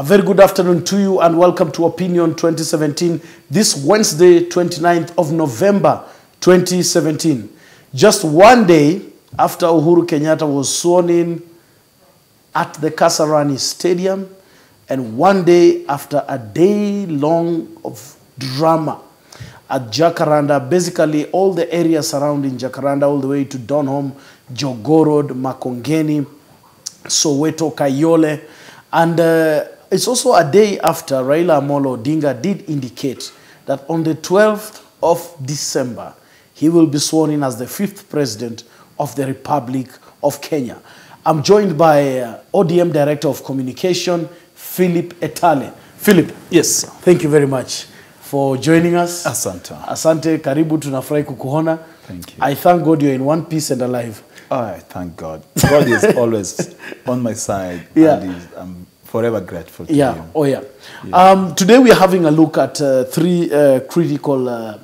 A very good afternoon to you and welcome to Opinion 2017, this Wednesday, 29th of November 2017. Just one day after Uhuru Kenyatta was sworn in at the Kasarani Stadium, and one day after a day long of drama at Jacaranda, basically all the areas surrounding Jacaranda, all the way to Donholm, Jogoo, Makongeni, Soweto, Kayole, and it's also a day after Raila Odinga did indicate that on the 12th of December, he will be sworn in as the 5th president of the Republic of Kenya. I'm joined by ODM Director of Communication, Philip Etale. Philip, yes, thank you very much for joining us. Asante. Asante, karibu, tunafurahi kukuona. Thank you. I thank God you're in one piece and alive. I thank God. God is always on my side. Yeah. And I'm forever grateful to Yeah, him. oh yeah. Today we are having a look at three critical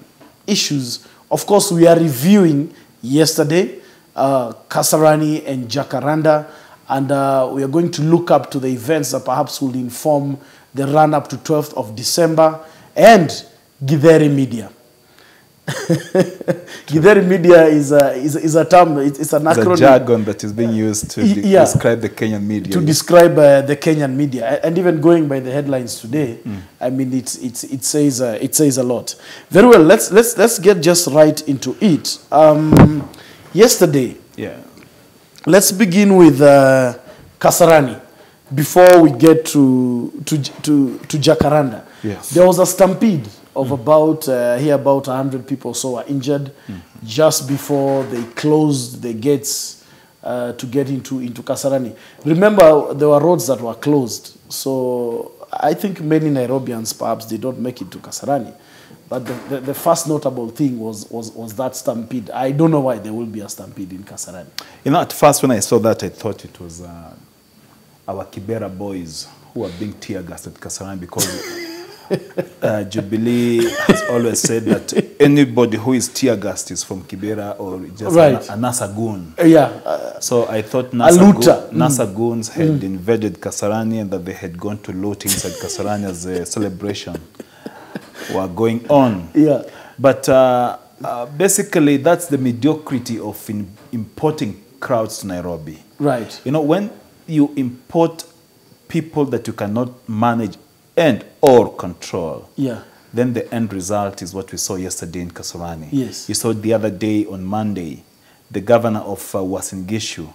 issues. Of course, we are reviewing yesterday, Kasarani and Jacaranda, and we are going to look up to the events that perhaps will inform the run-up to 12th of December, and Githeri Media. Githeri Media is a term, it's an acronym. It's a jargon that is being used to describe the Kenyan media. To describe the Kenyan media. And even going by the headlines today, I mean, it says a lot. Very well, let's get just right into it. Yesterday, let's begin with Kasarani before we get to Jacaranda. Yes. There was a stampede of about 100 people so were injured just before they closed the gates to get into Kasarani. Remember, there were roads that were closed, so I think many Nairobians perhaps they don't make it to Kasarani. But the first notable thing was that stampede. I don't know why there will be a stampede in Kasarani. You know, at first when I saw that, I thought it was our Kibera boys who are being tear-gassed at Kasarani, because Jubilee has always said that anybody who is tear-gassed is from Kibera or just a Nasa goon. So I thought Nasa goons had invaded Kasarani and that they had gone to loot inside Kasarani as a celebration were going on. But basically, that's the mediocrity of importing crowds to Nairobi. Right. You know, when you import people that you cannot manage and or control, then the end result is what we saw yesterday in Kasarani. Yes. You saw the other day on Monday, the governor of Uasin Gishu,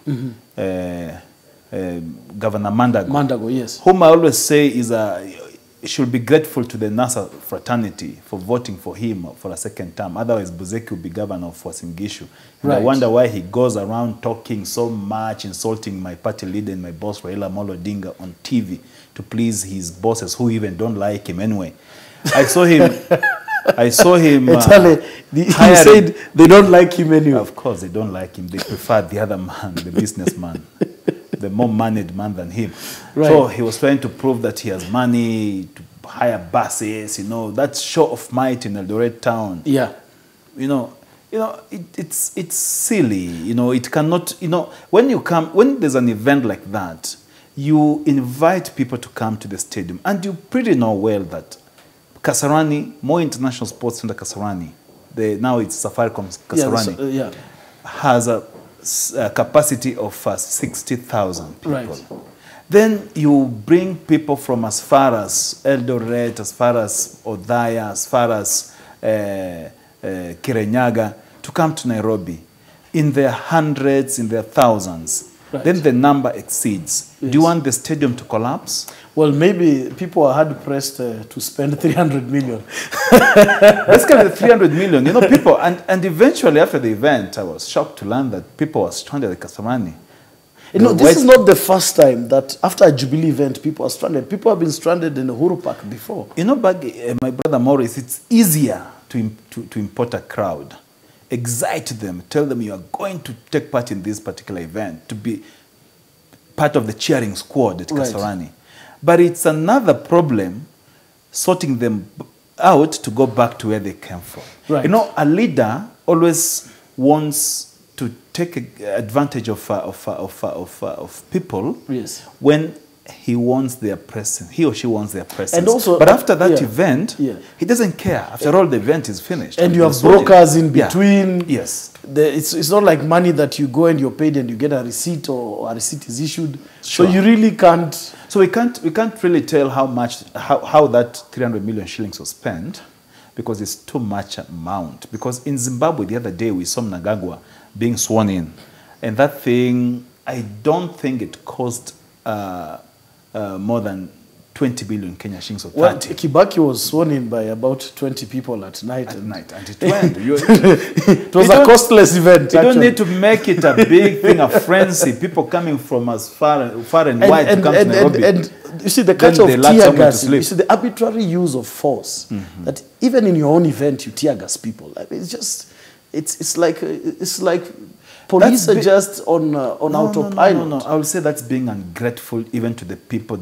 Governor Mandago, yes, whom I always say is should be grateful to the NASA fraternity for voting for him for a second term. Otherwise, Buzeki will be governor of Uasin Gishu. And I wonder why he goes around talking so much, insulting my party leader and my boss, Raila Odinga, on TV to please his bosses who even don't like him anyway. I saw him. Etale, he said they don't like him anyway. Of course, they don't like him. They prefer the other man, the businessman. The more moneyed man than him. So he was trying to prove that he has money to hire buses, you know, that show of might in Eldoret town. You know, it's silly, you know, it cannot, you know, when there's an event like that, you invite people to come to the stadium, and you pretty know well that Kasarani, more international sports center Kasarani, now it's Safaricom Kasarani, has a capacity of 60,000 people. Then you bring people from as far as Eldoret, as far as Odaya, as far as Kirinyaga to come to Nairobi in their hundreds, in their thousands. Then the number exceeds. Do you want the stadium to collapse? Well, maybe people are hard-pressed to spend 300 million. Basically, 300 million. You know, people, and eventually after the event, I was shocked to learn that people were stranded at Kasarani. You know, this is not the first time that after a Jubilee event, people are stranded. People have been stranded in the Uhuru Park before. You know, Baggy, my brother Maurice, it's easier to import a crowd. Excite them, tell them you are going to take part in this particular event, to be part of the cheering squad at Kasarani. But it's another problem sorting them out to go back to where they came from. You know, a leader always wants to take advantage of people when he wants their presence. He or she wants their presence. And also, but after that event, he doesn't care. After all, the event is finished. And you have brokers in between. Yes. It's not like money that you go and you're paid and you get a receipt or a receipt is issued. Sure. So you really can't. So we can't really tell how that 300 million shillings was spent, because it's too much amount. Because in Zimbabwe the other day we saw Mnangagwa being sworn in, and that thing, I don't think it cost more than 20 billion Kenya shillings or 30. Well, Kibaki was sworn in by about 20 people at night. And it went. It was a costless event. You don't need to make it a big thing, a frenzy. People coming from as far and wide to come to Nairobi. And you see the culture of tear gas. You see the arbitrary use of force. That even in your own event you tear gas people. I mean, it's just, it's like police are just on autopilot. No. I would say that's being ungrateful even to the people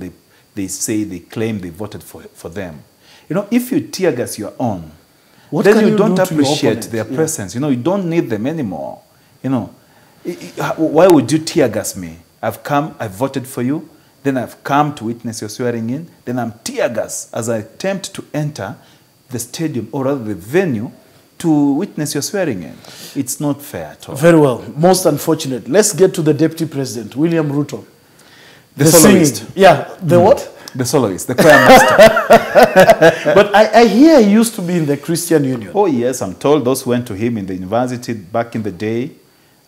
they say, they claim they voted for them. You know, if you tear gas your own, then you don't appreciate their presence. You know, you don't need them anymore. You know, why would you tear gas me? I've come, I voted for you, then I've come to witness your swearing in, then I'm tear gas as I attempt to enter the stadium, or rather the venue, to witness your swearing in. It's not fair at all. Very well. Most unfortunate. Let's get to the Deputy President, William Ruto. The soloist. Singing. Yeah, the what? The soloist, the choir master. But I hear he used to be in the Christian Union. Oh yes, I'm told those who went to him in the university back in the day,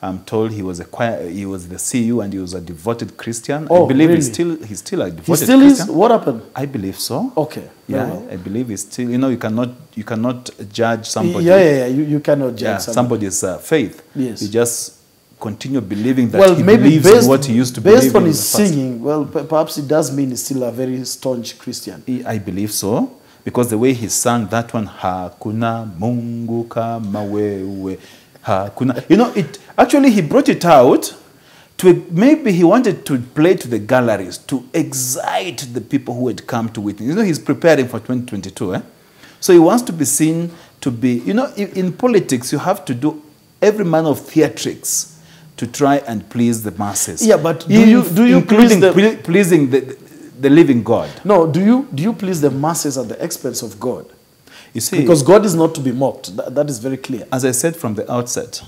I'm told he was the CU and he was a devoted Christian. Oh, I believe really? he's still a devoted Christian. He still is? What happened? I believe so. Okay. Yeah, well. I believe he's still, you know, you cannot judge somebody. Yeah, you cannot judge somebody's faith. Yes. You just continue believing that well, he maybe believes in what he used to believe in. Based on his singing, well, perhaps it does mean he's still a very staunch Christian. I believe so, because the way he sang that one, Hakuna Mungu kama wewe, Hakuna. You know, he brought it out to, maybe he wanted to play to the galleries, to excite the people who had come to witness. You know, he's preparing for 2022. So he wants to be seen to be, you know, in politics, you have to do every manner of theatrics to try and please the masses. Yeah, but do you pleasing the living God? No, do you please the masses at the expense of God? You see, because God is not to be mocked. That is very clear. As I said from the outset,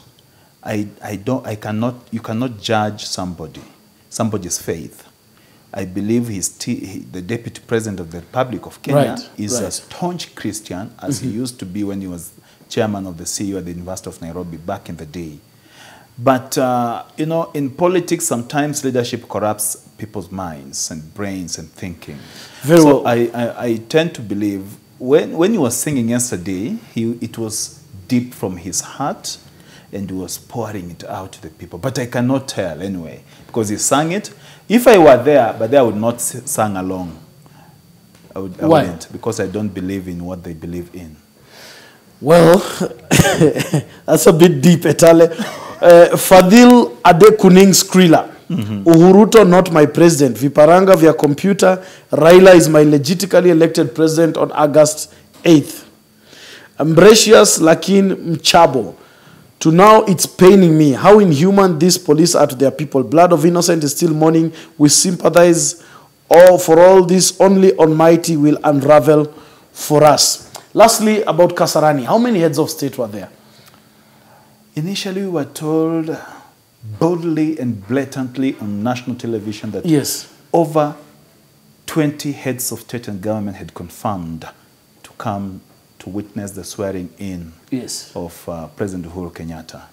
you cannot judge somebody's faith. I believe the Deputy President of the Republic of Kenya is a staunch Christian, as he used to be when he was chairman of the CU at the University of Nairobi back in the day. But, you know, in politics, sometimes leadership corrupts people's minds and brains and thinking. Very well. I tend to believe, when he was singing yesterday, it was deep from his heart, and he was pouring it out to the people. But I cannot tell anyway, because he sang it. If I were there, I would not sing along. I wouldn't, because I don't believe in what they believe in. Well, that's a bit deep, Etale. Fadil Adekuning Skrilla. Uhuruto not my president. Viparanga via computer. Raila is my legitimately elected president on August 8th. Ambrosius Lakin Mchabo. To now it's paining me how inhuman these police are to their people. Blood of innocent is still mourning. We sympathize for all this. Only Almighty will unravel for us. Lastly, about Kasarani. How many heads of state were there? Initially, we were told boldly and blatantly on national television that over 20 heads of state and government had confirmed to come to witness the swearing in of President Uhuru Kenyatta.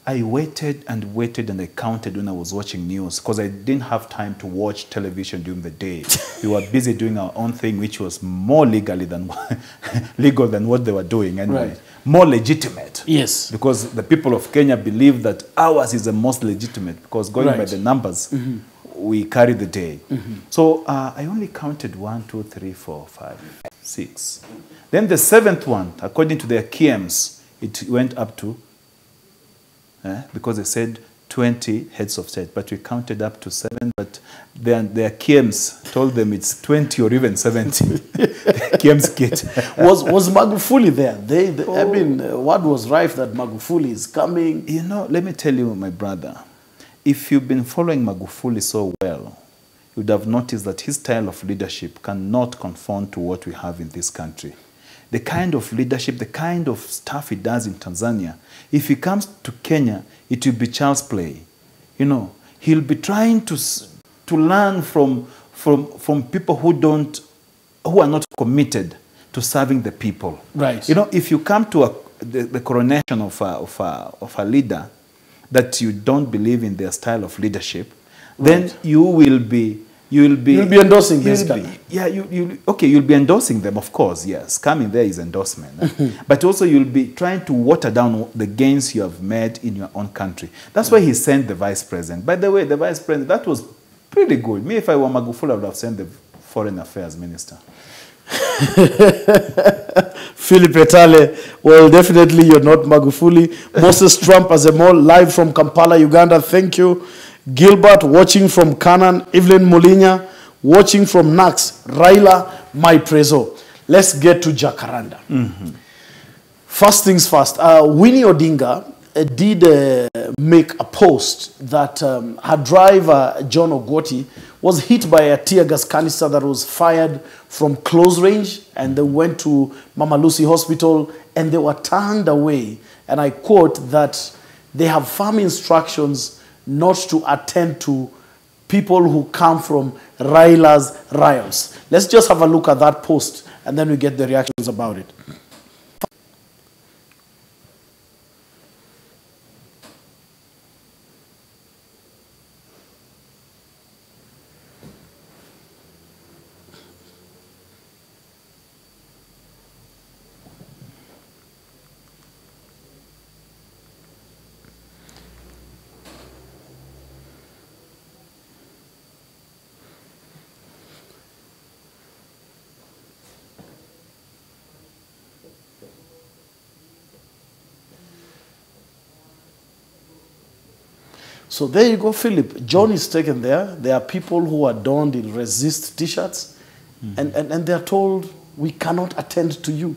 I waited and waited and I counted when I was watching news, because I didn't have time to watch television during the day. We were busy doing our own thing, which was more legal than what they were doing anyway. More legitimate. Yes. Because the people of Kenya believe that ours is the most legitimate, because going by the numbers, we carry the day. So I only counted 1, 2, 3, 4, 5, 6. Then the 7th one, according to their KMs, it went up to, because they said 20 heads of state, but we counted up to 7, but their KMs told them it's 20 or even 70. KMs kit. Was Magufuli there? I mean, word was rife that Magufuli is coming. You know, let me tell you, my brother, if you've been following Magufuli so well, you would have noticed that his style of leadership cannot conform to what we have in this country. The kind of leadership, the kind of stuff he does in Tanzania, if he comes to Kenya, it will be child's play. You know, he'll be trying to learn from people who are not committed to serving the people. Right. You know, if you come to the coronation of a leader that you don't believe in their style of leadership, then you'll be endorsing this guy. Yeah, you'll be endorsing them, of course, yes. Coming there is endorsement. But also you'll be trying to water down the gains you have made in your own country. That's why he sent the vice president. By the way, the vice president, that was pretty good. Me, if I were Magufuli, I would have sent the foreign affairs minister. Philip Etale, well, definitely you're not Magufuli. Moses Trump as a mole, live from Kampala, Uganda. Thank you. Gilbert, watching from Canaan. Evelyn Molinya, watching from Nax. Raila, my preso. Let's get to Jacaranda. First things first. Winnie Odinga did make a post that her driver, John Ogoti, was hit by a tear gas canister that was fired from close range, and they went to Mama Lucy Hospital and they were turned away. And I quote that they have firm instructions not to attend to people who come from Raila's riots. Let's just have a look at that post and then we get the reactions about it. So there you go, Philip. John is taken there. There are people who are donned in resist T-shirts, and they're told, we cannot attend to you.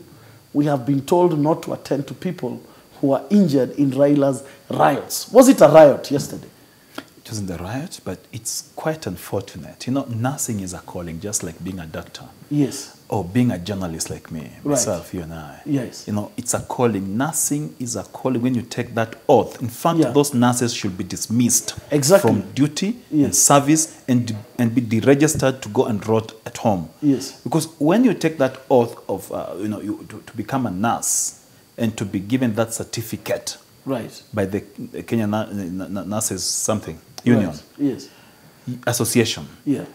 We have been told not to attend to people who are injured in Raila's riots. Was it a riot yesterday? It wasn't a riot, but it's quite unfortunate. You know, nursing is a calling, just like being a doctor. Yes. Or being a journalist like me, myself, you and I. Yes. You know, it's a calling. Nursing is a calling when you take that oath. In fact, those nurses should be dismissed from duty and service and be deregistered to go and rot at home. Yes. Because when you take that oath of, to become a nurse and to be given that certificate by the Kenya Nurses something, union, association,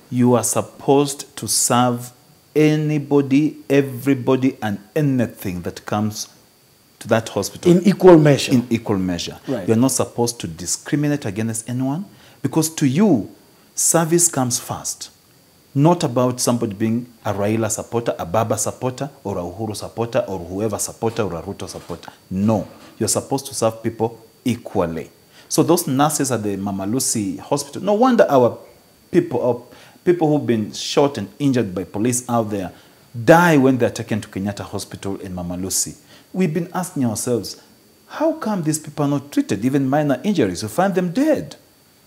you are supposed to serve anybody, everybody, and anything that comes to that hospital. In equal measure. In equal measure. Right. You're not supposed to discriminate against anyone, because to you, service comes first. Not about somebody being a Raila supporter, a Baba supporter, or a Uhuru supporter, or whoever supporter, or a Ruto supporter. No. You're supposed to serve people equally. So those nurses at the Mama Lucy Hospital, no wonder our people who've been shot and injured by police out there die when they're taken to Kenyatta Hospital in Mama Lucy. We've been asking ourselves, how come these people are not treated, even minor injuries? We find them dead.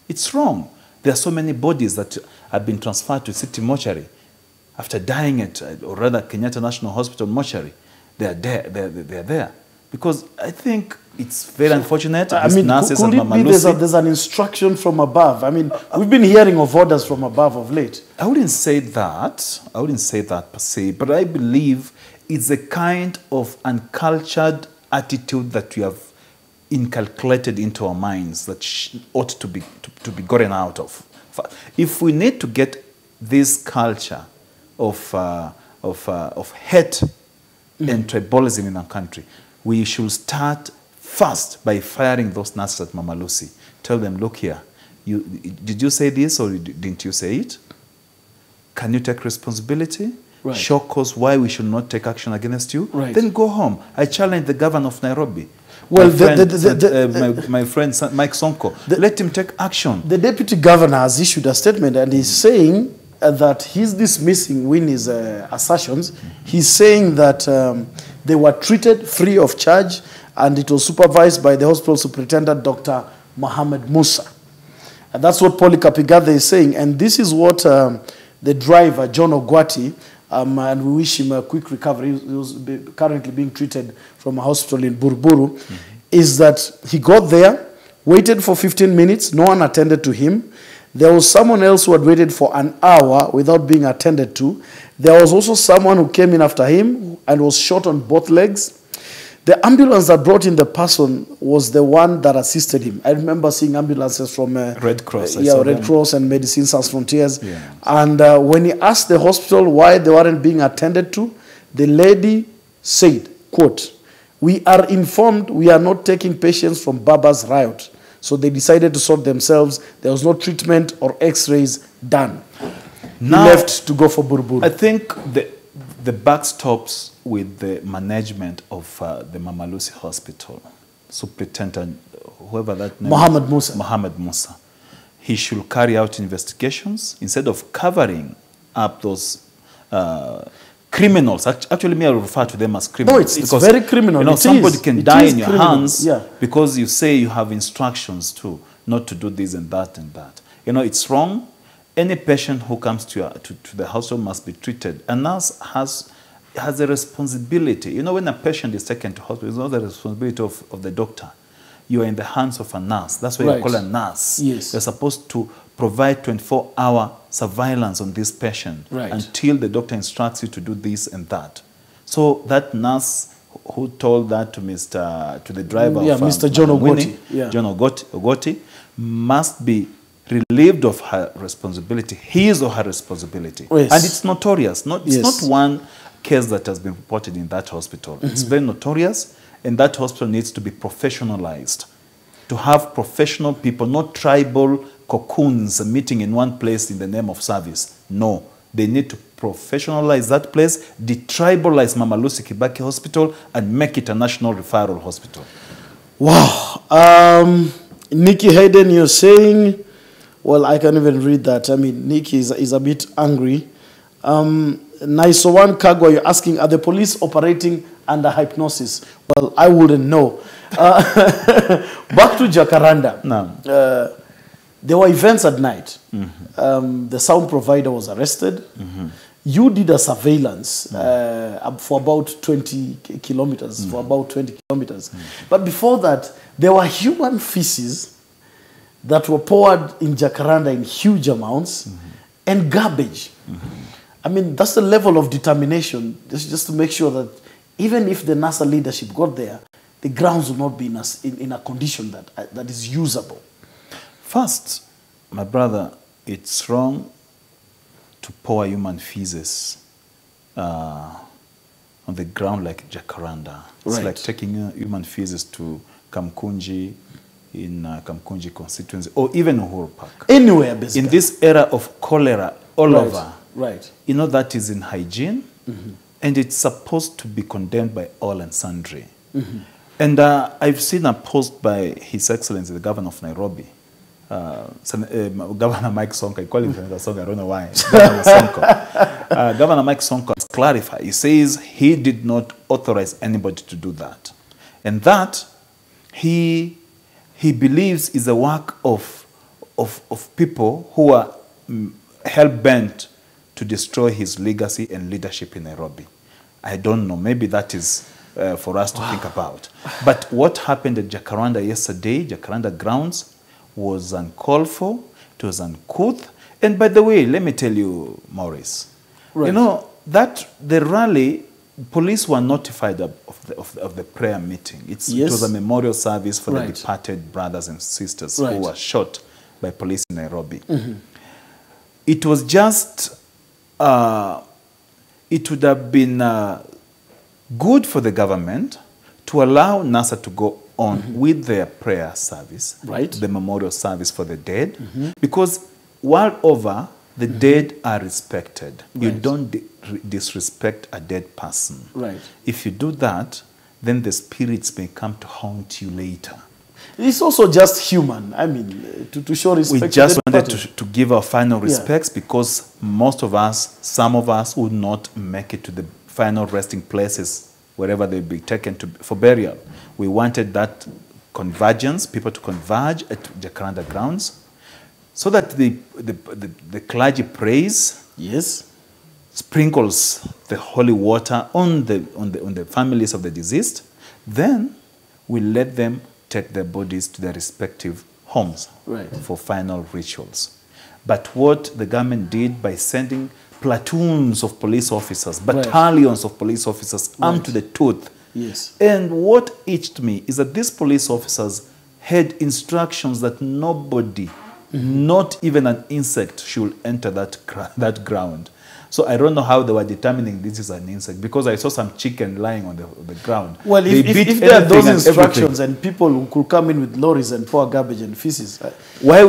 It's wrong. There are so many bodies that have been transferred to city mortuary after dying at, or rather Kenyatta National Hospital mortuary. They are there. Because I think it's very unfortunate. I mean, could it be there's an instruction from above? I mean, we've been hearing of orders from above of late. I wouldn't say that. I wouldn't say that per se. But I believe it's a kind of uncultured attitude that we have inculcated into our minds that ought to be gotten out of. If we need to get this culture of hate and tribalism in our country, we should start first by firing those nurses at Mama Lucy. Tell them, look here, did you say this or didn't you say it? Can you take responsibility? Right. Show cause why we should not take action against you. Right. Then go home. I challenge the governor of Nairobi. Well, my friend Mike Sonko, let him take action. The deputy governor has issued a statement and he's saying that he's dismissing Winnie's assertions. He's saying that they were treated free of charge and it was supervised by the hospital superintendent, Dr. Mohammed Musa. And that's what Polycarp Igathe is saying. And this is what the driver, John Ogwati, and we wish him a quick recovery. He was currently being treated from a hospital in Buruburu, is that he got there, waited for 15 minutes, no one attended to him. There was someone else who had waited for an hour without being attended to. There was also someone who came in after him and was shot on both legs. The ambulance that brought in the person was the one that assisted him. I remember seeing ambulances from Red Cross. Red Cross and Médecins Sans Frontières. Yeah. And when he asked the hospital why they weren't being attended to, the lady said, quote, "We are informed we are not taking patients from Baba's riot." So they decided to sort themselves. There was no treatment or x-rays done. Now, he left to go for Buruburu. I think the buck stops with the management of the Mama Lucy Hospital. Superintendent, whoever that name Mohammed Musa. Mohammed Musa. He should carry out investigations instead of covering up those criminals. Actually, me, I refer to them as criminals. No, it's very criminal. You know, somebody can die in your criminal. hands because you say you have instructions to not to do this and that and that. You know, it's wrong. Any patient who comes to the hospital must be treated. A nurse has a responsibility. You know, when a patient is taken to hospital, it's not the responsibility of the doctor. You are in the hands of a nurse. That's why you call a nurse. Yes. You're supposed to provide 24-hour surveillance on this patient until the doctor instructs you to do this and that. So that nurse who told that to the driver of Mr. John Ogwati, John Ogwati, must be relieved of her responsibility, his or her responsibility. Yes. And it's notorious. It's not one case that has been reported in that hospital. It's very notorious, and that hospital needs to be professionalized. To have professional people, not tribal cocoons meeting in one place in the name of service. No, they need to professionalize that place, detribalize Mama Lucy Kibaki Hospital, and make it a national referral hospital. Wow. Nikki Hayden, you're saying, well, I can't even read that. I mean, Nikki is a bit angry. Naisowan Kagwa, you're asking, are the police operating under hypnosis? Well, I wouldn't know. Back to Jacaranda. No. There were events at night. The sound provider was arrested. You did a surveillance for about 20 kilometers, But before that, there were human feces that were poured in Jacaranda in huge amounts and garbage. I mean, that's the level of determination, just to make sure that even if the NASA leadership got there, the grounds will not be in a condition that is usable. First, my brother, it's wrong to pour human feces on the ground like Jacaranda. It's like taking human feces to Kamkunji, in Kamkunji constituency, or even Uhuru Park. Anywhere, basically. In this era of cholera all over, you know, that is in hygiene, and it's supposed to be condemned by all and sundry. And I've seen a post by His Excellency, the Governor of Nairobi, Governor Mike Sonko. I call him Senator Sonko, I don't know why. Governor Sonko. Governor Mike Sonko has clarified. He says he did not authorize anybody to do that. And that he believes is a work of people who are hell-bent to destroy his legacy and leadership in Nairobi. I don't know. Maybe that is for us to think about. But what happened at Jacaranda yesterday, Jacaranda grounds, was uncalled for. It was uncouth. And by the way, let me tell you, Maurice, you know, that the rally, police were notified of the prayer meeting. It was a memorial service for the departed brothers and sisters who were shot by police in Nairobi. It was just, it would have been good for the government to allow NASA to go on with their prayer service, the memorial service for the dead, because world over, the dead are respected. You don't disrespect a dead person. If you do that, then the spirits may come to haunt you later. It's also just human. I mean, to show respect. We just wanted to give our final respects because most of us, some of us, would not make it to the final resting places, wherever they'll be taken to for burial. We wanted that convergence, people to converge at Jacaranda grounds, so that the clergy prays, Yes. sprinkles the holy water on the families of the deceased. Then we let them take their bodies to their respective homes for final rituals. But what the government did by sending platoons of police officers, battalions of police officers, armed to the tooth. Yes. And what itched me is that these police officers had instructions that nobody, not even an insect, should enter that ground. So I don't know how they were determining this is an insect, because I saw some chicken lying on the ground. Well, if there are those instructions and people who could come in with lorries and pour garbage and feces. Why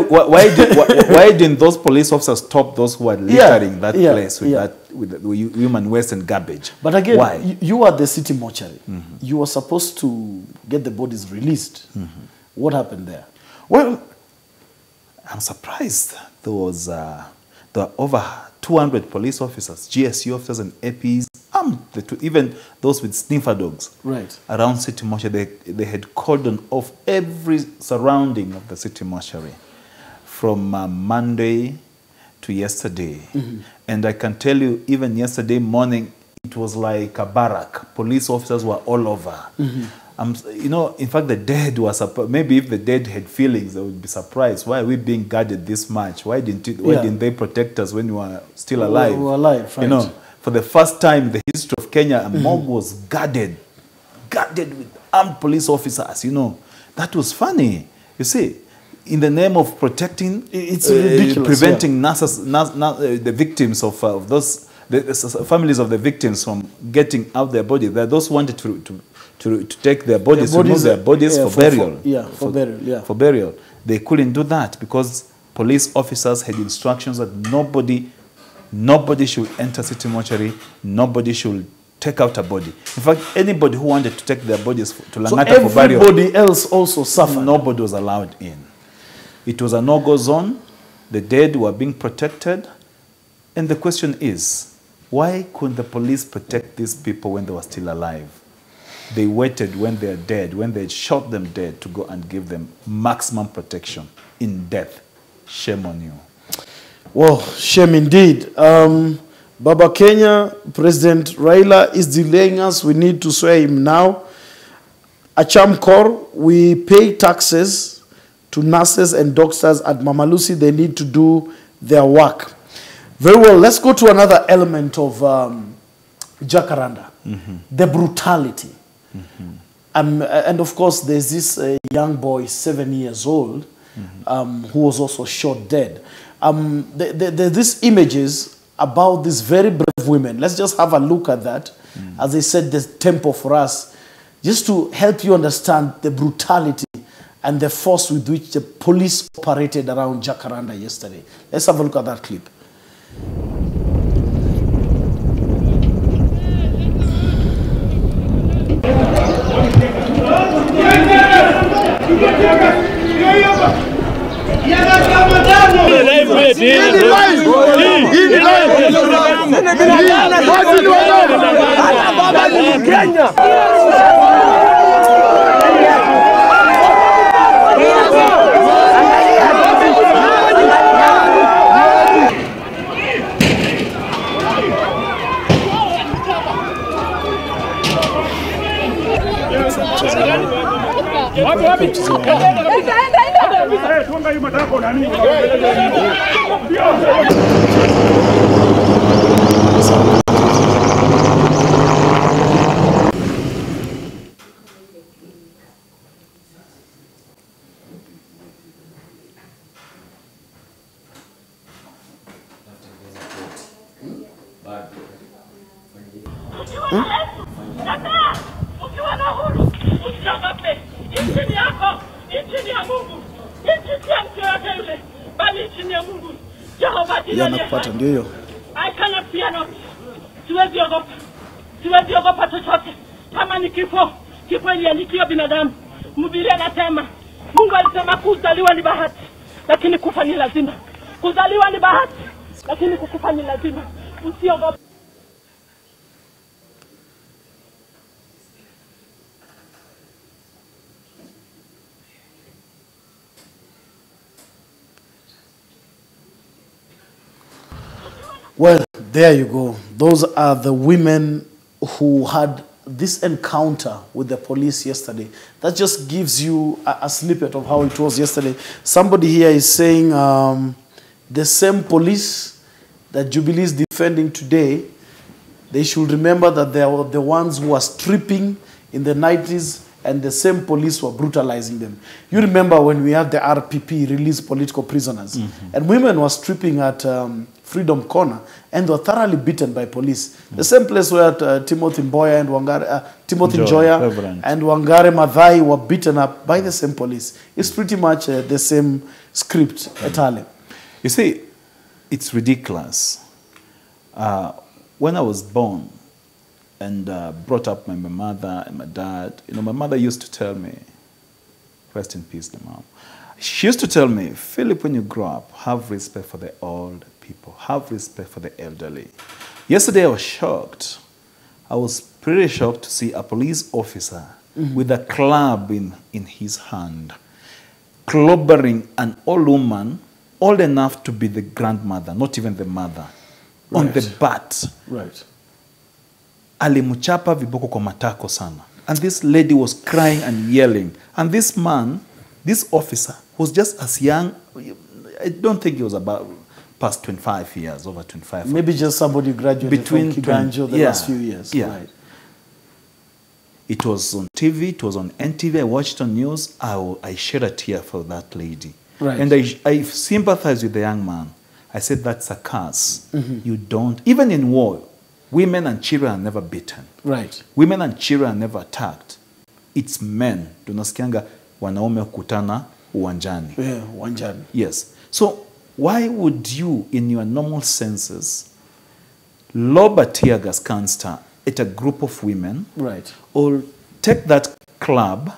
didn't those police officers stop those who were littering that place with the human waste and garbage? But again, why? You are the city mortuary. You were supposed to get the bodies released. What happened there? Well, I'm surprised there were over 200 police officers, GSU officers and APs, even those with sniffer dogs around city mortuary. They had cordoned off every surrounding of the city mortuary from Monday to yesterday. And I can tell you, even yesterday morning, it was like a barrack. Police officers were all over. You know, in fact, the dead were surprised. Maybe if the dead had feelings, they would be surprised. Why are we being guarded this much? Why didn't they protect us when we were still alive? We were alive, right. You know, for the first time in the history of Kenya, a morgue was guarded with armed police officers. You know, that was funny. You see, in the name of protecting, it's ridiculous, preventing the victims of the families of the victims from getting out their bodies. There are those who wanted to take their bodies, remove their bodies for burial. For burial. They couldn't do that because police officers had instructions that nobody should enter city mortuary, nobody should take out a body. In fact, anybody who wanted to take their bodies to Langata for burial, everybody else also suffered. Nobody was allowed in. It was a no-go zone. The dead were being protected. And the question is, why couldn't the police protect these people when they were still alive? They waited when they are dead, when they shot them dead, to go and give them maximum protection in death. Shame on you. Well, shame indeed. Baba Kenya, President Raila is delaying us. We need to swear him now. Achamkor, we pay taxes to nurses and doctors at Mama Lucy. They need to do their work. Very well, let's go to another element of Jacaranda, the brutality. And of course, there's this young boy, 7 years old, who was also shot dead. There's these images about these very brave women. Let's just have a look at that. As I said, the tempo for us, just to help you understand the brutality and the force with which the police operated around Jacaranda yesterday. Let's have a look at that clip. I cannot fear not. Siwezi ogopa chochote. Kama ni kifo iliandikiwa binadamu. Mhubiri anasema, Mungu alisema kuzaliwa ni bahati, lakini kufa ni lazima. Kuzaliwa ni bahati, lakini kufa ni lazima. Usiogope. Well, there you go. Those are the women who had this encounter with the police yesterday. That just gives you a snippet of how it was yesterday. Somebody here is saying the same police that Jubilee is defending today, they should remember that they were the ones who were stripping in the 90s, and the same police were brutalizing them. You remember when we had the RPP release political prisoners, and women were stripping at Freedom Corner, and were thoroughly beaten by police. The same place where Timothy Mboya and Timothy Njoya and Wangare Maathai were beaten up by the same police. It's pretty much the same script, Etale. You see, it's ridiculous. When I was born and brought up by my mother and my dad, you know, my mother used to tell me, rest in peace, the mom. She used to tell me, Philip, when you grow up, have respect for the old people. Have respect for the elderly. Yesterday I was shocked. I was pretty shocked to see a police officer with a club in his hand, clobbering an old woman, old enough to be the grandmother, not even the mother, on the butt. Right. Alimuchapa viboko kwa matako sana. And this lady was crying and yelling. And this man, this officer, was just as young. I don't think he was about past 25 years, over 25. Maybe just somebody graduated between from Kiganjo the last few years. Yeah. Right. It was on TV, it was on NTV, I watched on news. I shed a tear for that lady. Right. And I sympathize with the young man. I said, that's a curse. You don't, even in war, women and children are never beaten. Right. Women and children are never attacked. It's men. Tunasikianga wanaume kutana uwanjani. Yeah, uwanjani. Yes. So why would you, in your normal senses, lob a tear gas canister at a group of women, right, or take that club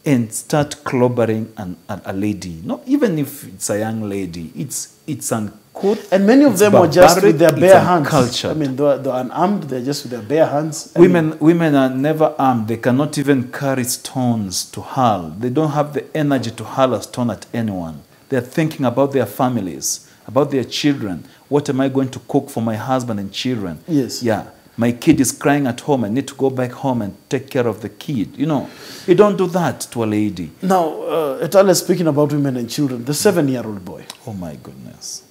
and start clobbering a lady? Not even if it's a young lady, it's uncouth. And many of them were just with their bare hands. Culture. I mean, they're unarmed. They're just with their bare hands. Women are never armed. They cannot even carry stones to hurl. They don't have the energy to hurl a stone at anyone. They're thinking about their families, about their children. What am I going to cook for my husband and children? Yes. Yeah. My kid is crying at home. I need to go back home and take care of the kid. You know, you don't do that to a lady. Now, Etale, speaking about women and children, the 7-year-old boy. Oh, my goodness.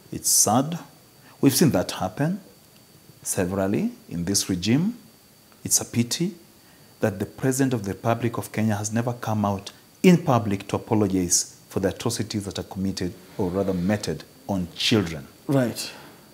It's sad. We've seen that happen severally in this regime. It's a pity that the President of the Republic of Kenya has never come out in public to apologize for the atrocities that are committed, or rather meted, on children. Right.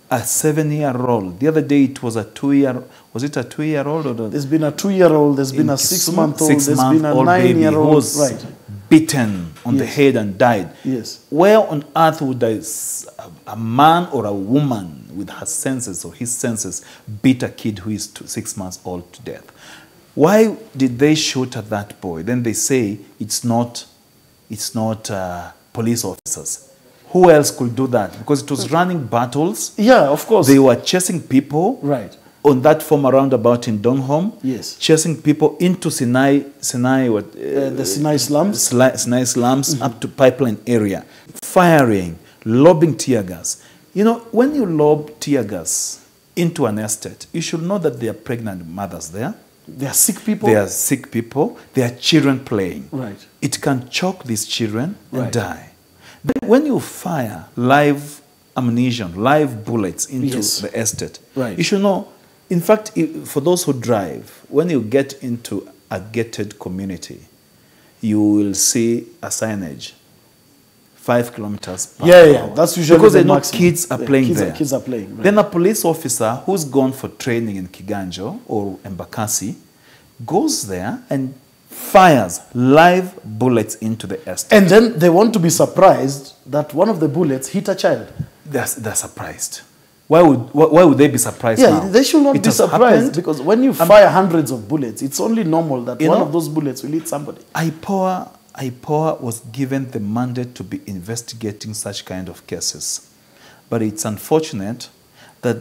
A 7-year-old. The other day it was a 2-year. Was it a 2-year-old? Or there's been a 2-year-old. There's been a 6-month-old. There's been a 9-year-old. Right. Beaten on the head and died. Yes. Where on earth would a man or a woman with her senses or his senses beat a kid who is 6 months old to death? Why did they shoot at that boy? Then they say it's not police officers. Who else could do that? Because it was running battles. Yeah, of course. They were chasing people. Right. On that former roundabout in Donholm. Yes. Chasing people into Sinai the Sinai slums. Sinai slums up to pipeline area. Firing, lobbing tear gas. You know, when you lob tear gas into an estate, you should know that there are pregnant mothers there. There are sick people. There are sick people. There are children playing. Right. It can choke these children and die. Then when you fire live ammunition, live bullets into the estate, you should know, in fact, for those who drive, when you get into a gated community, you will see a signage, 5 kilometers per hour. Yeah, that's usually because the they know maximum. kids are playing there. Kids are playing. Right. Then a police officer who's gone for training in Kiganjo or Embakasi goes there and fires live bullets into the estate. And then they want to be surprised that one of the bullets hit a child. They're surprised. Why would they be surprised now? Yeah, they should not be surprised because when you fire hundreds of bullets, it's only normal that one of those bullets will hit somebody. IPOA was given the mandate to be investigating such kind of cases. But it's unfortunate that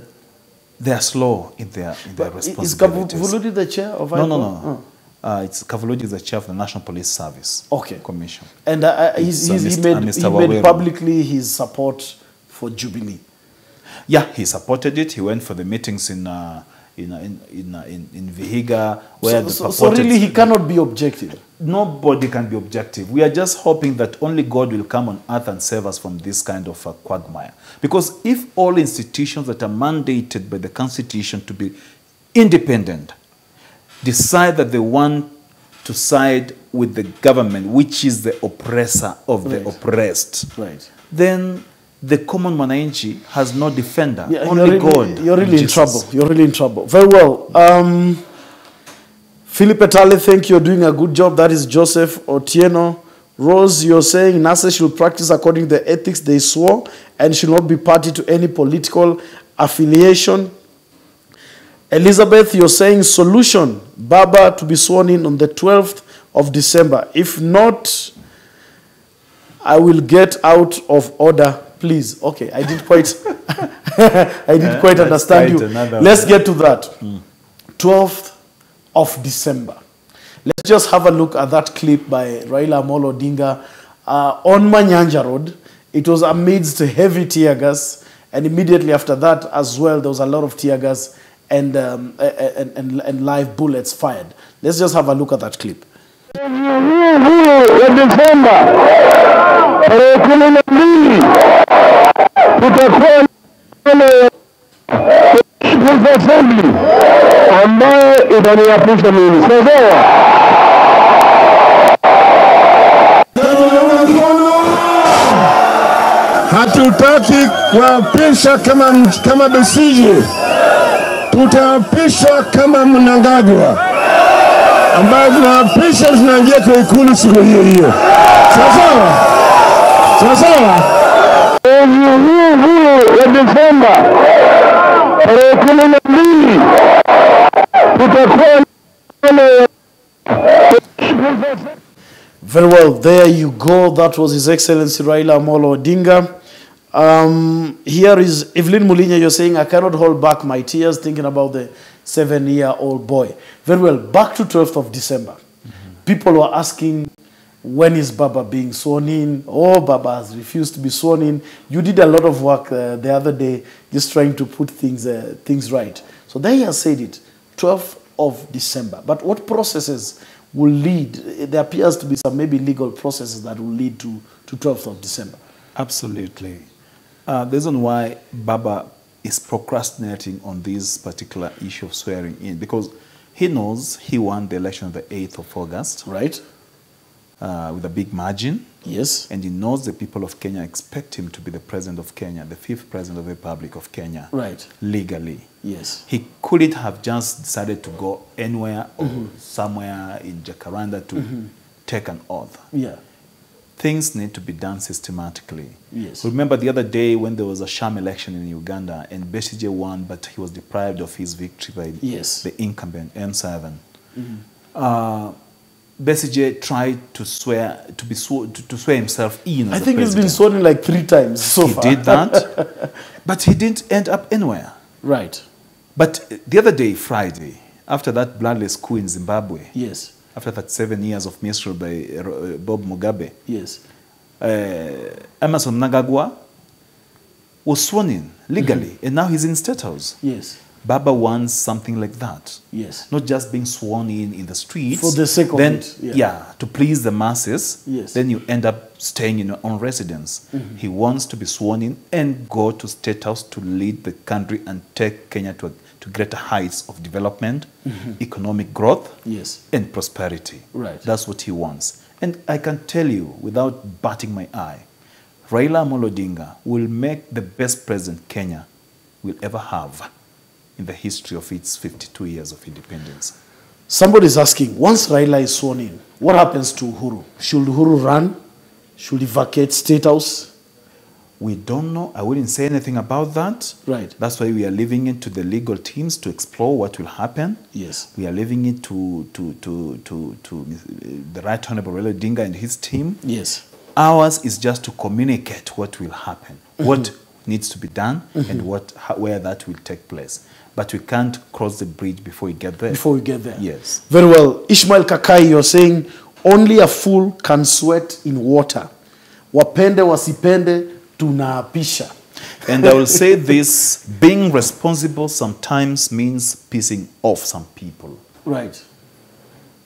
they are slow in their responsibilities. Is Kavuludi the chair of IPOA? No. Kavuludi is the chair of the National Police Service Commission. And he made publicly his support for Jubilee. Yeah, he supported it. He went for the meetings in Vihiga, where so really he cannot be objective. Nobody can be objective. We are just hoping that only God will come on earth and save us from this kind of quagmire. Because if all institutions that are mandated by the Constitution to be independent decide that they want to side with the government, which is the oppressor of the oppressed, then the common mwananchi has no defender, only God. You're really in trouble. You're really in trouble. Very well. Philip Etale, thank you. You're doing a good job. That is Joseph Otieno. Rose, you're saying NASA should practice according to the ethics they swore and should not be party to any political affiliation. Elizabeth, you're saying solution, Baba to be sworn in on the 12th of December. If not, I will get out of order, please. Okay, I didn't quite, I didn't quite understand you. Let's get to that. 12th of December. Let's just have a look at that clip by Raila Odinga on Manyanja Road. It was amidst heavy tear gas, and immediately after that as well, there was a lot of tear gas and live bullets fired. Let's just have a look at that clip. Hatutaki kuapisha kama Besiji, tutaapishwa kama Mnangagwa, ambayo tunaapisha tunaingia kwa ikulu siku hiyo hiyo. Sawa sawa. Huu wa Desemba tarehe 12 tutakuwa. Very well, there you go. That was His Excellency Raila Odinga. Here is Evelyn Mulinya. You're saying, I cannot hold back my tears thinking about the 7-year-old boy. Very well, back to 12th of December. People were asking, when is Baba being sworn in? Oh, Baba has refused to be sworn in. You did a lot of work the other day just trying to put things right. So there he has said it, 12th of December. But what processes will lead? There appears to be some maybe legal processes that will lead to 12th of December. Absolutely. The reason why Baba is procrastinating on this particular issue of swearing in, because he knows he won the election on the 8th of August. Right. With a big margin. Yes. And he knows the people of Kenya expect him to be the president of Kenya, the 5th president of the Republic of Kenya. Right. Legally. Yes. He couldn't have just decided to go anywhere or somewhere in Jacaranda to take an oath. Yeah. Things need to be done systematically. Yes. Remember the other day when there was a sham election in Uganda and Besigye won, but he was deprived of his victory by the incumbent M7. Besigye tried to swear himself in. I think he's been sworn in like 3 times so far. He did that, but he didn't end up anywhere. Right. But the other day, Friday, after that bloodless coup in Zimbabwe, yes, after that 7 years of misrule by Bob Mugabe, yes, Emerson Mnangagwa was sworn in legally, and now he's in State House. Yes. Baba wants something like that. Yes. Not just being sworn in the streets. For the sake of it. Yeah, to please the masses. Yes. Then you end up staying in your own residence. He wants to be sworn in and go to State House to lead the country and take Kenya to greater heights of development, economic growth, and prosperity. Right. That's what he wants. And I can tell you, without batting my eye, Raila Odinga will make the best president Kenya will ever have in the history of its 52 years of independence. Somebody's asking, once Raila is sworn in, what happens to Uhuru? Should Uhuru run? Should he vacate State House? We don't know. I wouldn't say anything about that. Right. That's why we are leaving it to the legal teams to explore what will happen. Yes. We are leaving it to the Right Honorable Raila Odinga and his team. Yes. Ours is just to communicate what will happen, what needs to be done, and where that will take place. But we can't cross the bridge before we get there. Before we get there. Yes. Very well. Ishmael Kakai, you're saying only a fool can sweat in water. Wapende wasipende tunaapisha. And I will say this, being responsible sometimes means pissing off some people. Right.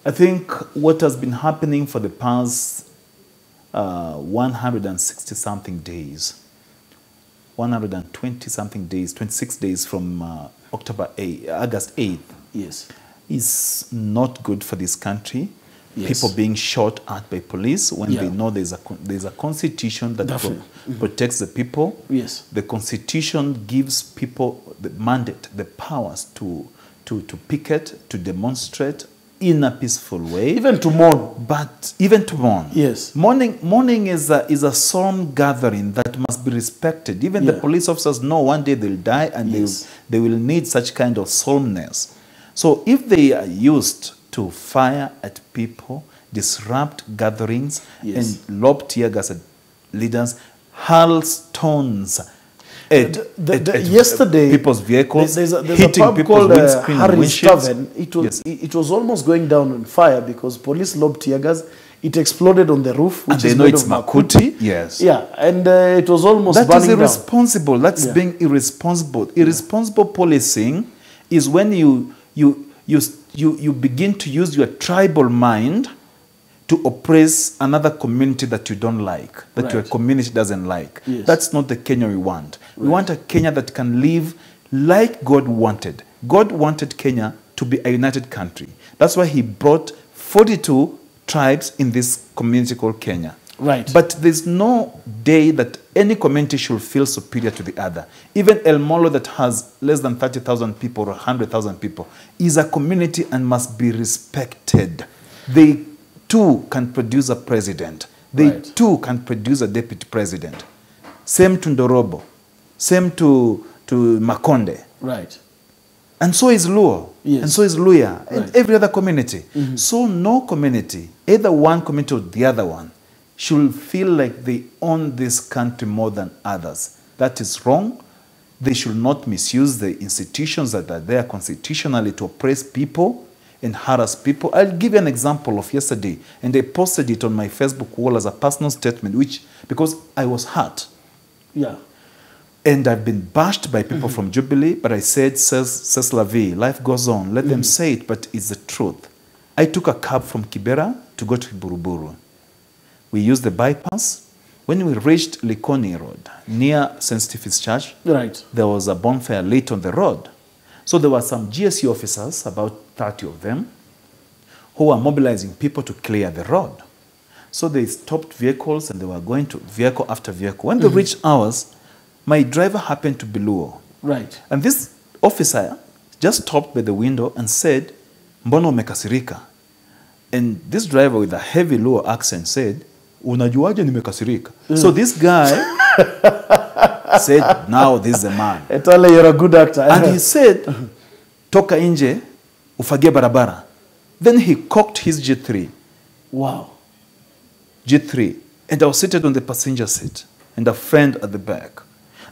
I think what has been happening for the past 160-something days, 120-something days, 26 days from August 8th, yes, is not good for this country. Yes. People being shot at by police when Yeah. they know there's a constitution that protects the people. Yes. The constitution gives people the mandate, the powers to picket, to demonstrate in a peaceful way. Even to mourn. But even to mourn. Yes. Mourning is a solemn gathering that must be respected. Even the police officers know one day they'll die and they will need such kind of solemnness. So if they are used to fire at people, disrupt gatherings, and lob tear gas at leaders, hurl stones at yesterday, people's vehicles, there's hitting a pub people's called windscreen and Harry's windshields. Tavern. It was almost going down on fire because police lobbed tear gas. It exploded on the roof, which And they is know made it's of makuti. Yes. Yeah, and it was almost That burning is irresponsible. That's Yeah. being irresponsible. Irresponsible policing is when you begin to use your tribal mind to oppress another community that you don't like, that your Right. community doesn't like. Yes. That's not the Kenya we want. We want a Kenya that can live like God wanted. God wanted Kenya to be a united country. That's why he brought 42 tribes in this community called Kenya. Right. But there's no day that any community should feel superior to the other. Even El Molo, that has less than 30,000 people or 100,000 people, is a community and must be respected. They too can produce a president. They Right. too can produce a deputy president. Same to Ndorobo. Same to Makonde. Right. And so is Luo. Yes. And so is Luya. And Right. every other community. So no community, either one community or the other one, should feel like they own this country more than others. That is wrong. They should not misuse the institutions that are there constitutionally to oppress people and harass people. I'll give you an example of yesterday, and I posted it on my Facebook wall as a personal statement, because I was hurt. Yeah. And I've been bashed by people from Jubilee, but I said, says la vie, life goes on. Let them say it, but it's the truth. I took a cab from Kibera to go to Buruburu. We used the bypass. When we reached Likoni Road, near St. Stephen's Church, Right. there was a bonfire lit on the road. So there were some GSU officers, about 30 of them, who were mobilizing people to clear the road. So they stopped vehicles and they were going to vehicle after vehicle. When they reached ours, my driver happened to be Luo. Right. And this officer just stopped by the window and said, "Mbona umekasirika?" And this driver with a heavy Luo accent said, "Unajuaje nimekasirika?" So this guy said, "Now this is the man." Etale, you're a good actor. And he said, "Toka nje, ufagie barabara." Then he cocked his G3. Wow. G3. And I was seated on the passenger seat and a friend at the back.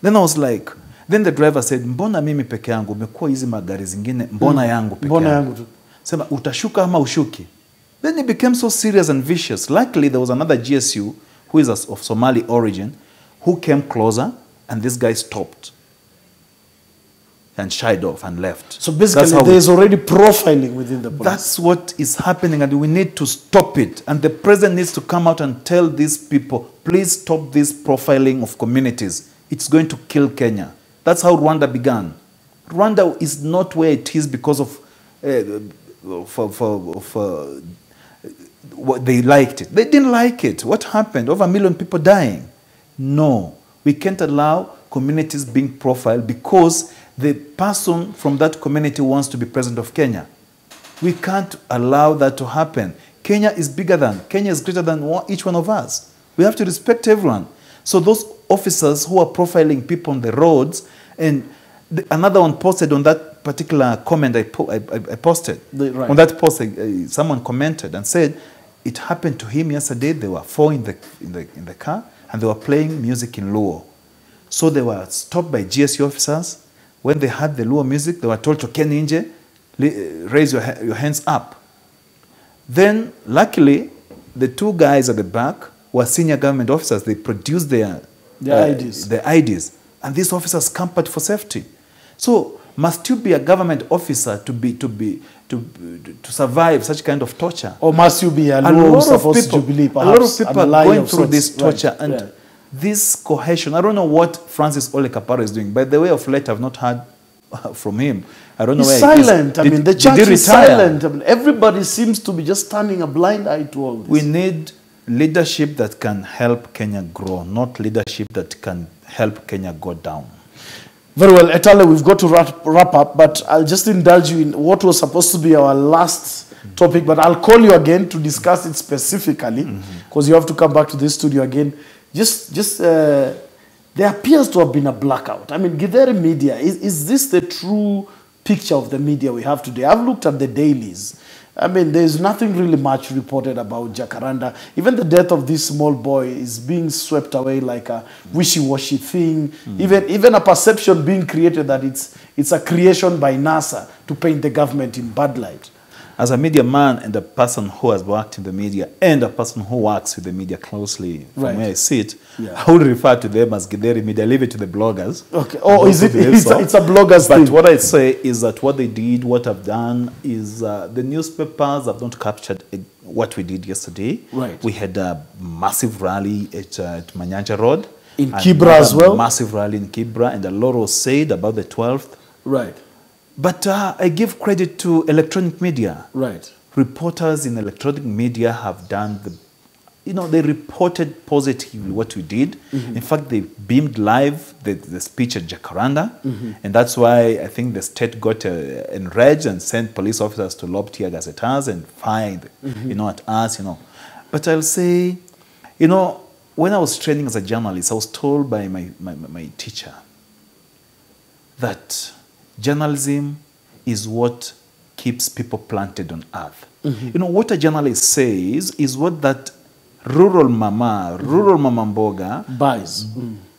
Then I was like, then the driver said, "Mbona mimi peke yangu, umekuwa hizi magari zingine, mbona yangu peke Mbona yangu?" yangu tu. Sema, utashuka ama ushuki? Then he became so serious and vicious. Luckily, there was another GSU who is of Somali origin who came closer, and this guy stopped and shied off and left. So basically, there's already profiling within the police. That's what is happening, and we need to stop it. And the president needs to come out and tell these people, please stop this profiling of communities. It's going to kill Kenya. That's how Rwanda began. Rwanda is not where it is because of what they liked it. They didn't like it. What happened? Over 1 million people dying. No, we can't allow communities being profiled because the person from that community wants to be president of Kenya. We can't allow that to happen. Kenya is bigger than, Kenya is greater than each one of us. We have to respect everyone. So those officers who are profiling people on the roads, and another one posted on that particular comment I posted. Right. On that post, someone commented and said, it happened to him yesterday. There were 4 in the car, and they were playing music in Luo. So they were stopped by GSU officers. When they heard the Luo music, they were told to Keninje, raise your hands up. Then, luckily, the 2 guys at the back were senior government officers. They produced their IDs. and these officers scampered for safety. So must you be a government officer to survive such kind of torture? Or must you be a lot of people are going through this torture, and this cohesion. I don't know what Francis Ole Kaparo is doing. By the way of late, I've not heard from him. I don't know where silent. I mean, the church is silent. I mean, everybody seems to be just turning a blind eye to all this. We need leadership that can help Kenya grow, not leadership that can help Kenya go down. Very well, Etale, we've got to wrap up, but I'll just indulge you in what was supposed to be our last topic, but I'll call you again to discuss it specifically, because you have to come back to this studio again. There appears to have been a blackout. I mean, Githeri Media, is this the true picture of the media we have today? I've looked at the dailies. I mean, there's nothing really much reported about Jacaranda. Even the death of this small boy is being swept away like a wishy-washy thing. Even a perception being created that it's a creation by NASA to paint the government in bad light. As a media man and a person who has worked in the media and a person who works with the media closely from where I sit, I would refer to them as Githeri Media. Leave it to the bloggers. Okay. Oh, is it? It's a blogger's thing. But what I say is that what they did, what I've done, is the newspapers have not captured what we did yesterday. Right. We had a massive rally at Manyanja Road. In Kibra as well? Massive rally in Kibra, and a lot was said about the 12th. Right. But I give credit to electronic media. Right. Reporters in electronic media have done they reported positively what we did. In fact, they beamed live the speech at Jacaranda. And that's why I think the state got enraged and sent police officers to lob tear gas at us and fired, at us, But I'll say, when I was training as a journalist, I was told by my teacher that journalism is what keeps people planted on earth. What a journalist says is what that rural mama mboga buys.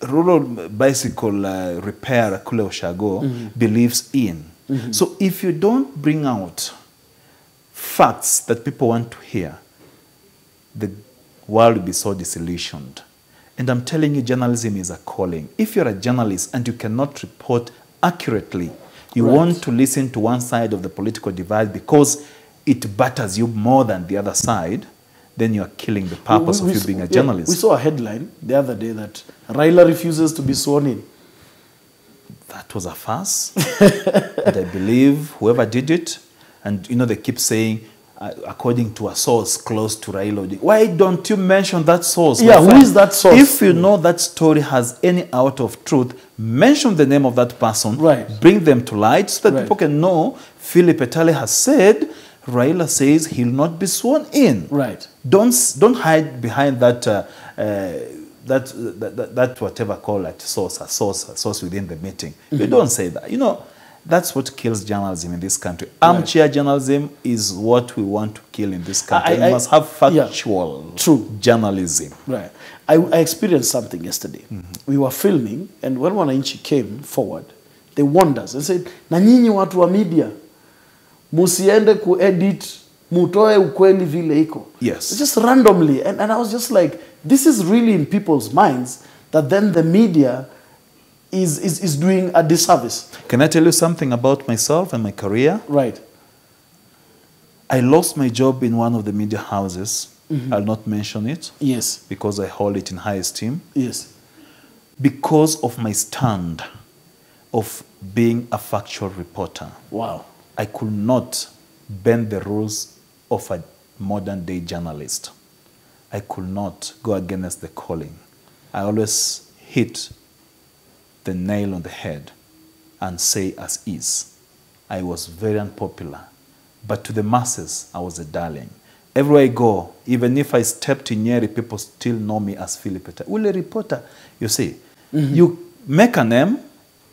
Rural bicycle repair kule Oshago believes in. So if you don't bring out facts that people want to hear, the world will be so disillusioned. And I'm telling you, journalism is a calling. If you're a journalist and you cannot report accurately, you want to listen to one side of the political divide because it batters you more than the other side, then you are killing the purpose of you being a journalist. We saw a headline the other day that Raila refuses to be sworn in. That was a farce. And I believe whoever did it, and they keep saying, according to a source close to Raila Odinga. Why don't you mention that source? Yeah, who is that source? If you know that story has any out of truth, mention the name of that person. Right. Bring them to light so that people can know. Philip Etale has said, Raila says he'll not be sworn in. Right. Don't hide behind that that whatever call it source within the meeting. You don't say that. That's what kills journalism in this country. Armchair journalism is what we want to kill in this country. We must have factual journalism. Right. I experienced something yesterday. We were filming, and when wananchi came forward, they warned us and said, na nyinyi watu wa media, musiende ku-edit, mutoe ukweli vile iko. Yes. Just randomly. And I was just like, this is really in people's minds that then the media is doing a disservice. Can I tell you something about myself and my career? Right. I lost my job in one of the media houses. I'll not mention it. Yes. Because I hold it in high esteem. Yes. Because of my stand of being a factual reporter. Wow. I could not bend the rules of a modern day journalist. I could not go against the calling. I always hit the nail on the head and say as is. I was very unpopular, but to the masses, I was a darling. Everywhere I go, even if I stepped in Nyeri, people still know me as Philip Etale. Well, a reporter, you see, you make a name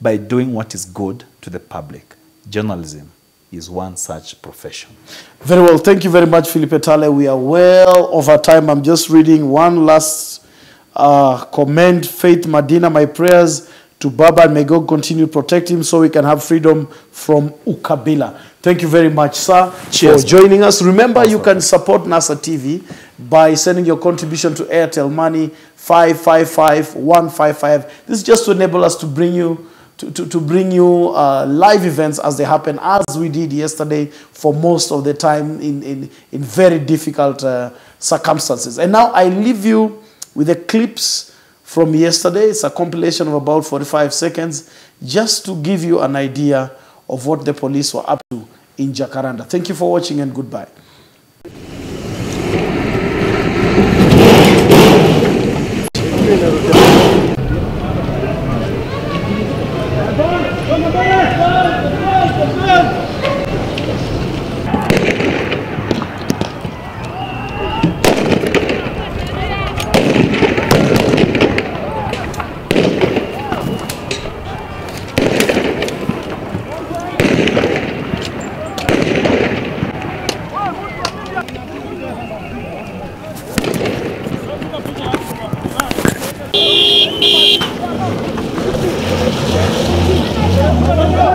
by doing what is good to the public. Journalism is one such profession. Very well. Thank you very much, Philip Etale. We are well over time. I'm just reading one last comment. Faith Madina, my prayers to Baba, and may God continue to protect him so we can have freedom from Ukabila. Thank you very much, sir, for joining us. Remember, you can support NASA TV by sending your contribution to Airtel Money 555-155. This is just to enable us to bring you live events as they happen, as we did yesterday for most of the time in very difficult circumstances. And now I leave you with the clips from yesterday. It's a compilation of about 45 seconds just to give you an idea of what the police were up to in Jacaranda. Thank you for watching and goodbye.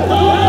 Come on.